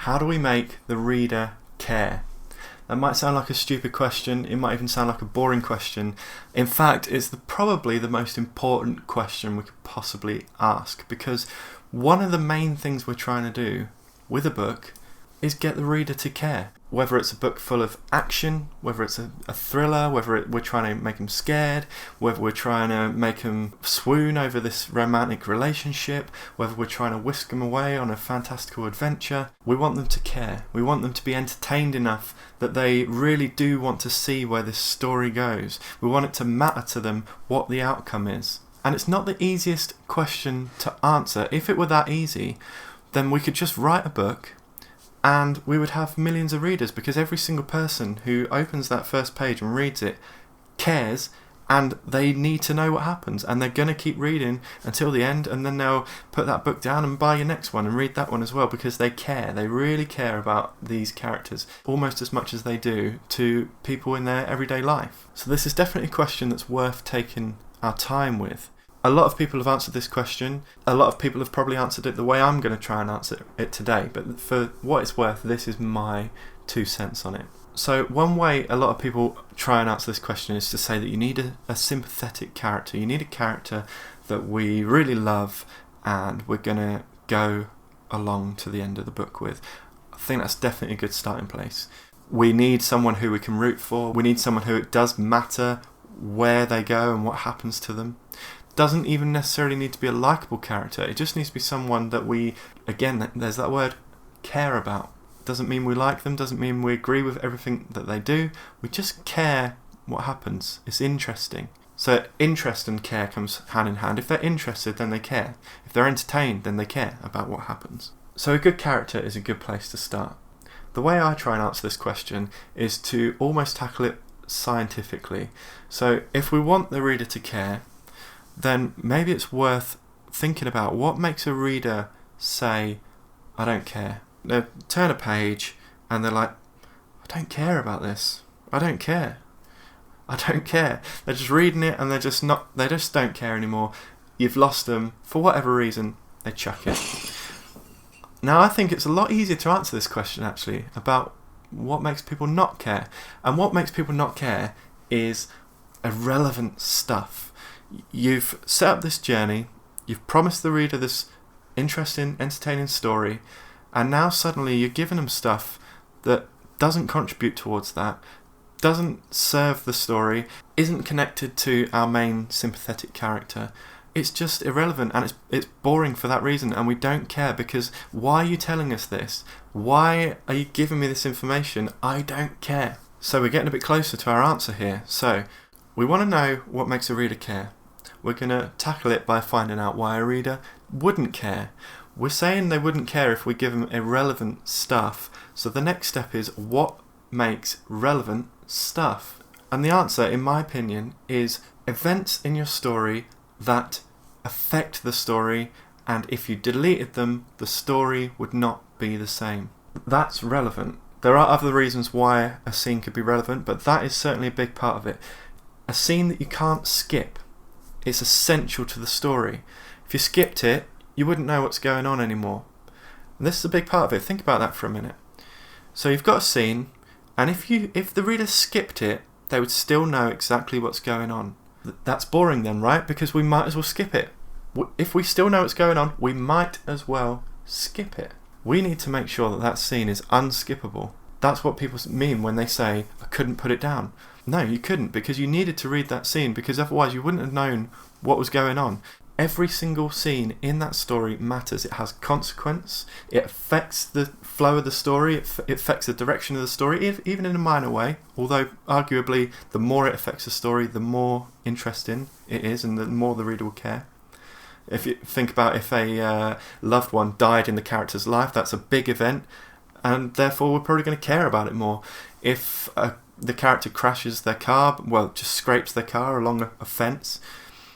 How do we make the reader care? That might sound like a stupid question, it might even sound like a boring question. In fact, it's probably the most important question we could possibly ask, because one of the main things we're trying to do with a book is get the reader to care. Whether it's a book full of action, whether it's a thriller, whether we're trying to make them scared, whether we're trying to make them swoon over this romantic relationship, whether we're trying to whisk them away on a fantastical adventure, we want them to care. We want them to be entertained enough that they really do want to see where this story goes. We want it to matter to them what the outcome is. And it's not the easiest question to answer. If it were that easy, then we could just write a book and we would have millions of readers, because every single person who opens that first page and reads it cares, and they need to know what happens, and they're going to keep reading until the end, and then they'll put that book down and buy your next one and read that one as well, because they care. They really care about these characters almost as much as they do to people in their everyday life. So this is definitely a question that's worth taking our time with. A lot of people have answered this question. A lot of people have probably answered it the way I'm going to try and answer it today. But for what it's worth, this is my 2 cents on it. So one way a lot of people try and answer this question is to say that you need a sympathetic character. You need a character that we really love and we're going to go along to the end of the book with. I think that's definitely a good starting place. We need someone who we can root for. We need someone who it does matter where they go and what happens to them. Doesn't even necessarily need to be a likeable character. It just needs to be someone that we, again, there's that word, care about. Doesn't mean we like them, doesn't mean we agree with everything that they do. We just care what happens. It's interesting. So interest and care comes hand in hand. If they're interested, then they care. If they're entertained, then they care about what happens. So a good character is a good place to start. The way I try and answer this question is to almost tackle it scientifically. So if we want the reader to care, then maybe it's worth thinking about what makes a reader say, I don't care. They turn a page and they're like, I don't care about this. I don't care. I don't care. They're just reading it and they just don't care anymore. You've lost them. For whatever reason, they chuck it. Now I think it's a lot easier to answer this question actually about what makes people not care. And what makes people not care is irrelevant stuff. You've set up this journey, you've promised the reader this interesting, entertaining story, and now suddenly you're giving them stuff that doesn't contribute towards that, doesn't serve the story, isn't connected to our main sympathetic character. It's just irrelevant and it's boring for that reason, and we don't care because why are you telling us this? Why are you giving me this information? I don't care. So we're getting a bit closer to our answer here. So we want to know what makes a reader care. We're going to tackle it by finding out why a reader wouldn't care. We're saying they wouldn't care if we give them irrelevant stuff. So the next step is what makes relevant stuff? And the answer, in my opinion, is events in your story that affect the story, and if you deleted them, the story would not be the same. That's relevant. There are other reasons why a scene could be relevant, but that is certainly a big part of it. A scene that you can't skip. It's essential to the story. If you skipped it, you wouldn't know what's going on anymore. And this is a big part of it. Think about that for a minute. So you've got a scene, and if the reader skipped it, they would still know exactly what's going on. That's boring then, right? Because we might as well skip it. If we still know what's going on, we might as well skip it. We need to make sure that that scene is unskippable. That's what people mean when they say, I couldn't put it down. No, you couldn't, because you needed to read that scene, because otherwise you wouldn't have known what was going on. Every single scene in that story matters. It has consequence. It affects the flow of the story. It affects the direction of the story, even in a minor way. Although, arguably, the more it affects the story, the more interesting it is, and the more the reader will care. If you think about if a loved one died in the character's life, that's a big event, and therefore we're probably going to care about it more. If the character crashes their car, just scrapes their car along a fence,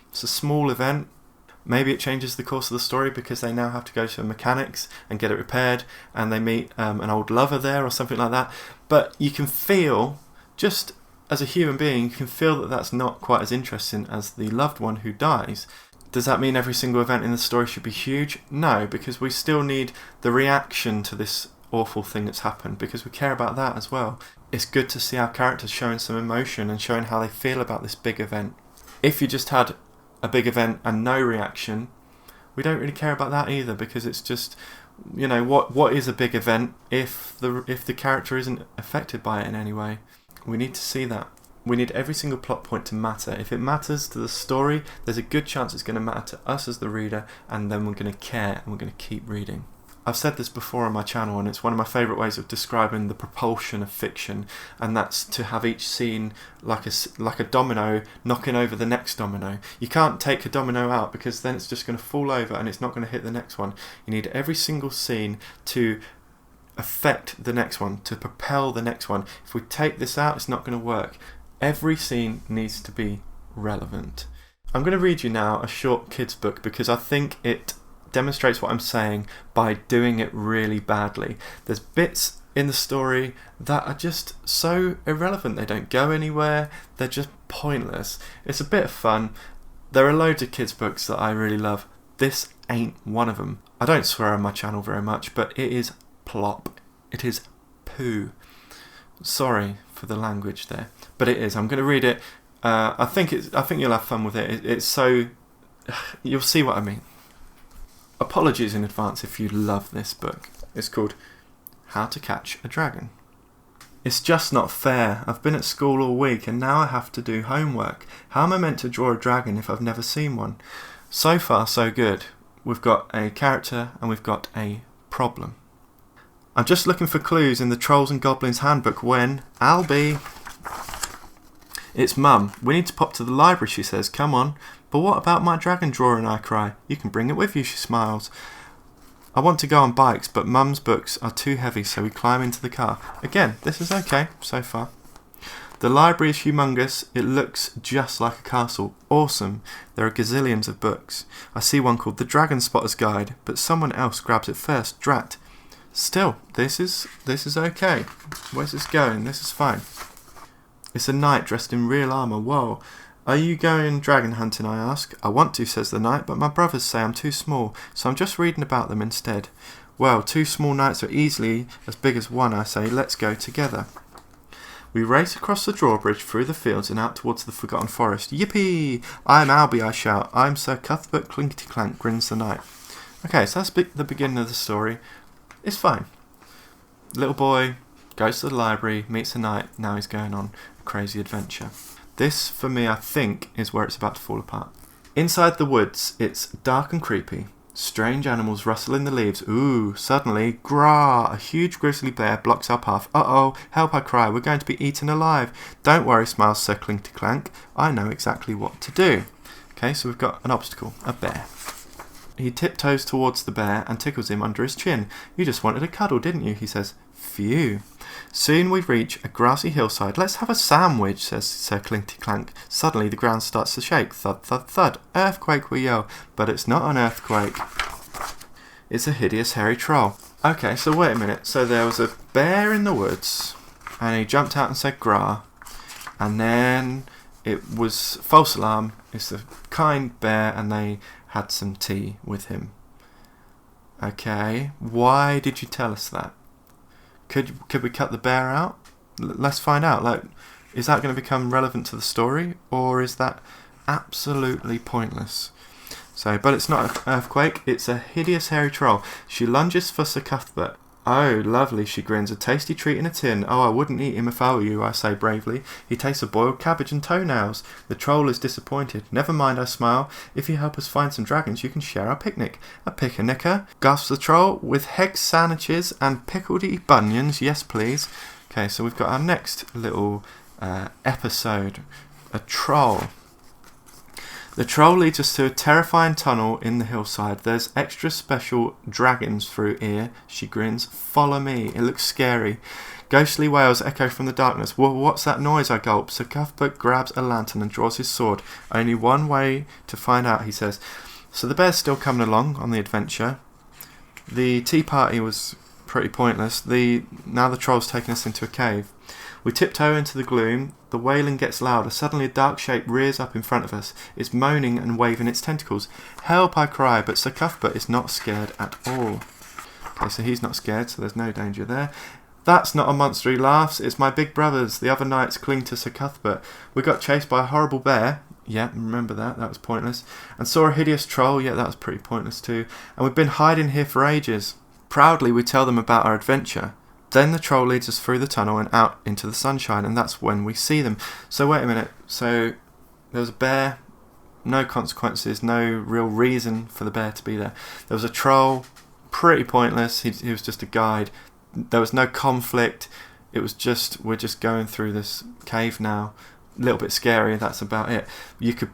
it's a small event. Maybe it changes the course of the story because they now have to go to a mechanics and get it repaired, and they meet an old lover there or something like that. But you can feel, just as a human being, you can feel that that's not quite as interesting as the loved one who dies. Does that mean every single event in the story should be huge? No, because we still need the reaction to this awful thing that's happened, because we care about that as well. It's good to see our characters showing some emotion and showing how they feel about this big event. If you just had a big event and no reaction, we don't really care about that either, because it's just, you know, what is a big event if the character isn't affected by it in any way? We need to see that. We need every single plot point to matter. If it matters to the story, there's a good chance it's going to matter to us as the reader, and then we're going to care and we're going to keep reading. I've said this before on my channel, and it's one of my favourite ways of describing the propulsion of fiction, and that's to have each scene like a domino knocking over the next domino. You can't take a domino out, because then it's just going to fall over and it's not going to hit the next one. You need every single scene to affect the next one, to propel the next one. If we take this out, it's not going to work. Every scene needs to be relevant. I'm going to read you now a short kids book, because I think it demonstrates what I'm saying by doing it really badly. There's bits in the story that are just so irrelevant. They don't go anywhere. They're just pointless. It's a bit of fun. There are loads of kids books that I really love. This ain't one of them. I don't swear on my channel very much, but it is plop. It is poo. Sorry for the language there, but it is. I'm going to read it. I think you'll have fun with it. It's so, you'll see what I mean. Apologies in advance if you love this book. It's called How to Catch a Dragon. It's just not fair. I've been at school all week and now I have to do homework. How am I meant to draw a dragon if I've never seen one? So far, so good. We've got a character and we've got a problem. I'm just looking for clues in the Trolls and Goblins handbook when Albie... It's Mum. We need to pop to the library, she says. Come on. But what about my dragon drawing, I cry. You can bring it with you, she smiles. I want to go on bikes, but Mum's books are too heavy, so we climb into the car. Again, this is okay so far. The library is humongous. It looks just like a castle. Awesome. There are gazillions of books. I see one called The Dragon Spotter's Guide, but someone else grabs it first. Drat. Still, this is okay. Where's this going? This is fine. It's a knight dressed in real armour. Whoa. Are you going dragon hunting, I ask. I want to, says the knight, but my brothers say I'm too small, so I'm just reading about them instead. Well, two small knights are easily as big as one, I say. Let's go together. We race across the drawbridge, through the fields, and out towards the forgotten forest. Yippee! I'm Albie, I shout. I'm Sir Cuthbert Clinkety-Clank, grins the knight. Okay, so that's the beginning of the story. It's fine. Little boy goes to the library, meets a knight, now he's going on a crazy adventure. This, for me, I think, is where it's about to fall apart. Inside the woods, it's dark and creepy. Strange animals rustle in the leaves. Ooh, suddenly, grah! A huge grizzly bear blocks our path. Uh-oh, help, I cry. We're going to be eaten alive. Don't worry, smiles Sir Clinkety-Clank. I know exactly what to do. Okay, so we've got an obstacle, a bear. He tiptoes towards the bear and tickles him under his chin. You just wanted a cuddle, didn't you? He says. Phew. Soon we reach a grassy hillside. Let's have a sandwich, says Sir Clinkety-Clank. Suddenly the ground starts to shake. Thud, thud, thud. Earthquake, we yell. But it's not an earthquake. It's a hideous hairy troll. Okay, so wait a minute. So there was a bear in the woods, and he jumped out and said grah. And then it was false alarm. It's a kind bear, and they had some tea with him. Okay, why did you tell us that? Could we cut the bear out? Let's find out. Like, is that going to become relevant to the story, or is that absolutely pointless? So, but it's not an earthquake. It's a hideous hairy troll. She lunges for Sir Cuthbert. Oh, lovely, she grins. A tasty treat in a tin. Oh, I wouldn't eat him if I were you, I say bravely. He tastes of boiled cabbage and toenails. The troll is disappointed. Never mind, I smile. If you help us find some dragons, you can share our picnic. A picnicker? Gasps the troll. With heg sandwiches and pickledy bunions, yes please. Okay, so we've got our next little episode. A troll. The troll leads us to a terrifying tunnel in the hillside. There's extra special dragons through here. She grins. Follow me. It looks scary. Ghostly wails echo from the darkness. What's that noise? I gulp. Sir Cuthbert grabs a lantern and draws his sword. Only one way to find out, he says. So the bear's still coming along on the adventure. The tea party was pretty pointless. Now the troll's taking us into a cave. We tiptoe into the gloom. The wailing gets louder. Suddenly a dark shape rears up in front of us. It's moaning and waving its tentacles. Help, I cry, but Sir Cuthbert is not scared at all. Okay, so he's not scared, so there's no danger there. That's not a monster, he laughs. It's my big brothers. The other knights cling to Sir Cuthbert. We got chased by a horrible bear. Yeah, remember that. That was pointless. And saw a hideous troll. Yeah, that was pretty pointless too. And we've been hiding here for ages. Proudly, we tell them about our adventure. Then the troll leads us through the tunnel and out into the sunshine, and that's when we see them. So wait a minute. So there was a bear. No consequences. No real reason for the bear to be there. There was a troll. Pretty pointless. He was just a guide. There was no conflict. It was just, we're just going through this cave now. A little bit scary, that's about it. You could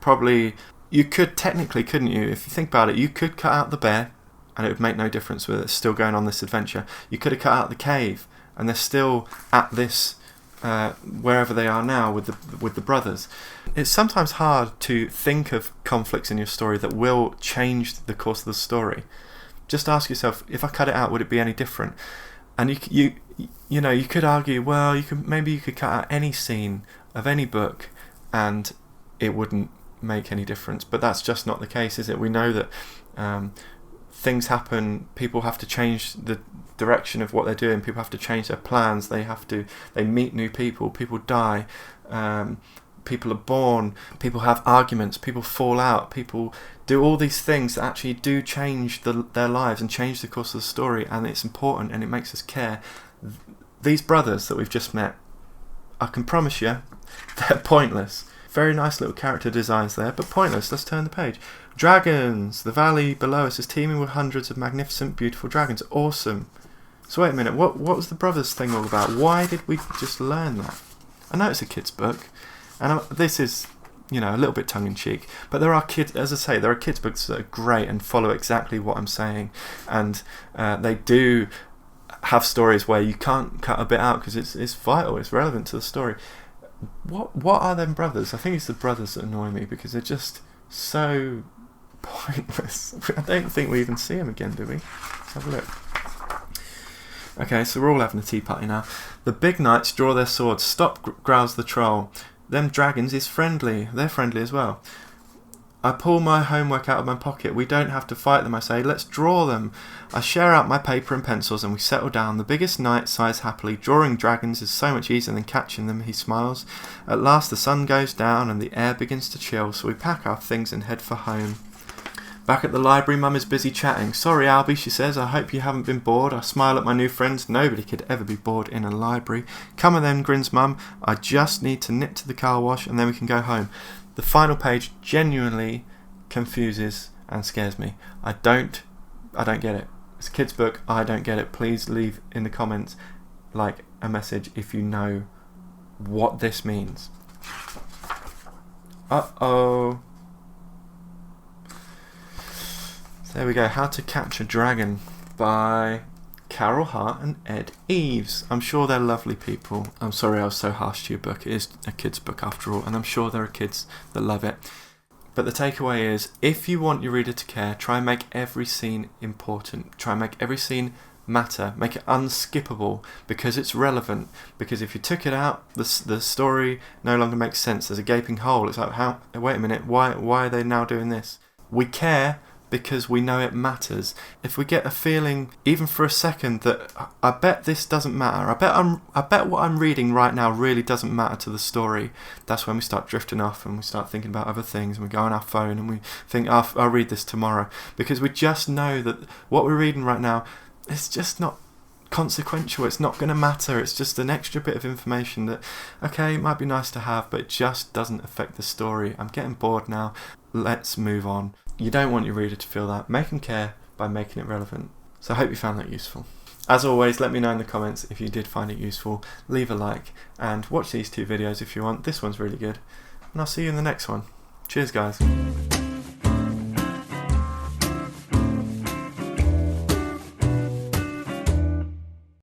technically, couldn't you? If you think about it, you could cut out the bear and it would make no difference with it still going on this adventure. You could have cut out the cave and they're still at this, wherever they are now with the brothers. It's sometimes hard to think of conflicts in your story that will change the course of the story. Just ask yourself, if I cut it out, would it be any different? And you could argue, well, maybe you could cut out any scene of any book and it wouldn't make any difference. But that's just not the case, is it? We know that things happen. People have to change the direction of what they're doing. People have to change their plans. They meet new people. People die. People are born. People have arguments. People fall out. People do all these things that actually do change their lives and change the course of the story, and it's important and it makes us care. These brothers that we've just met, I can promise you, they're pointless. Very nice little character designs there, but pointless. Let's turn the page. Dragons. The valley below us is teeming with hundreds of magnificent, beautiful dragons. Awesome. So wait a minute, what was the brothers thing all about? Why did we just learn that? I know it's a kid's book, and this is, a little bit tongue-in-cheek, but there are kids, as I say, there are kids' books that are great and follow exactly what I'm saying, and they do have stories where you can't cut a bit out because it's vital, it's relevant to the story. What are them brothers? I think it's the brothers that annoy me because they're just so pointless. I don't think we even see them again, do we? Let's have a look. Okay, so we're all having a tea party now. The big knights draw their swords. Stop, growls the troll. Them dragons is friendly. They're friendly as well. I pull my homework out of my pocket. We don't have to fight them, I say. Let's draw them. I share out my paper and pencils and we settle down. The biggest knight sighs happily. Drawing dragons is so much easier than catching them, he smiles. At last the sun goes down and the air begins to chill, so we pack our things and head for home. Back at the library, Mum is busy chatting. Sorry, Albie, she says. I hope you haven't been bored. I smile at my new friends. Nobody could ever be bored in a library. Come on then, grins Mum. I just need to nip to the car wash and then we can go home. The final page genuinely confuses and scares me. I don't get it. It's a kid's book. I don't get it. Please leave in the comments like a message if you know what this means. Uh-oh. There we go. How to Catch a Dragon by Carol Hart and Ed Eves. I'm sure they're lovely people. I'm sorry I was so harsh to your book. It is a kid's book after all, and I'm sure there are kids that love it. But the takeaway is, if you want your reader to care, try and make every scene important. Try and make every scene matter. Make it unskippable because it's relevant. Because if you took it out, the story no longer makes sense. There's a gaping hole. It's like, wait a minute, why are they now doing this? We care because we know it matters. If we get a feeling, even for a second, that I bet this doesn't matter, I bet what I'm reading right now really doesn't matter to the story, that's when we start drifting off and we start thinking about other things and we go on our phone and we think, I'll read this tomorrow, because we just know that what we're reading right now is just not consequential. It's not going to matter. It's just an extra bit of information that, okay, it might be nice to have, but it just doesn't affect the story. I'm getting bored now. Let's move on. You don't want your reader to feel that. Make them care by making it relevant. So I hope you found that useful. As always, let me know in the comments if you did find it useful. Leave a like and watch these two videos if you want. This one's really good. And I'll see you in the next one. Cheers, guys.